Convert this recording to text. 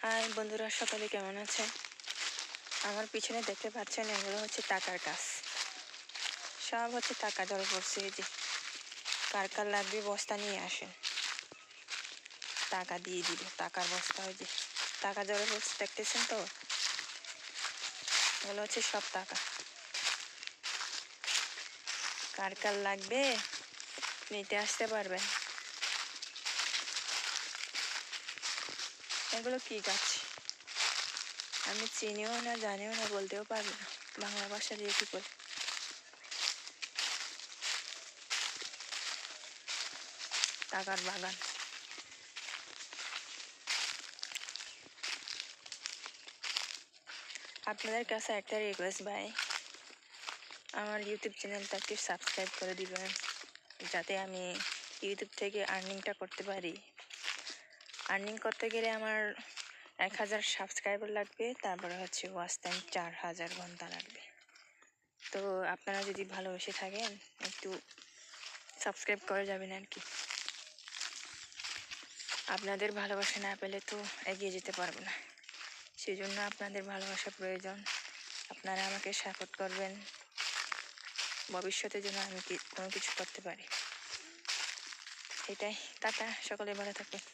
High বন্ধুরা, সকালে কেমন আছেন? আমার পিছনে দেখতে পাচ্ছেন, এগুলো হচ্ছে টাকার গাছ। সব হচ্ছে টাকা জড়ো পড়ছে। এই যে কার কার লাগবে বস্তা নিয়ে আসেন, টাকা দিয়ে দিব। টাকার বস্তা, ওই যে টাকা জড়ো পড়ছে, দেখতেছেন তো? এগুলো হচ্ছে সব টাকা। কার কার লাগবে নিতে আসতে পারবেন। এগুলো কি গাছ আমি চিনিও না, জানিও না, বলতেও পারবো না বাংলা ভাষা দিয়ে কি করে। টাকার বাগান। আপনাদের কাছে একটা রিকোয়েস্ট ভাই, আমার ইউটিউব চ্যানেলটা একটু সাবস্ক্রাইব করে দিবেন, যাতে আমি ইউটিউব থেকে আর্নিংটা করতে পারি। আর্নিং করতে গেলে আমার 1000 সাবস্ক্রাইবার লাগবে, তারপরে হচ্ছে ওয়াচ টাইম 4000 ঘন্টা লাগবে। তো আপনারা যদি ভালোবেসে থাকেন একটু সাবস্ক্রাইব করে যাবেন আর কি। আপনাদের ভালোবাসা না পেলে তো এগিয়ে যেতে পারবো না, সেই জন্য আপনাদের ভালোবাসা প্রয়োজন। আপনারা আমাকে সাপোর্ট করবেন, ভবিষ্যতে যেন আমি কোনো কিছু করতে পারি। এটাই। টাটা, সকলে ভালো থাকবেন।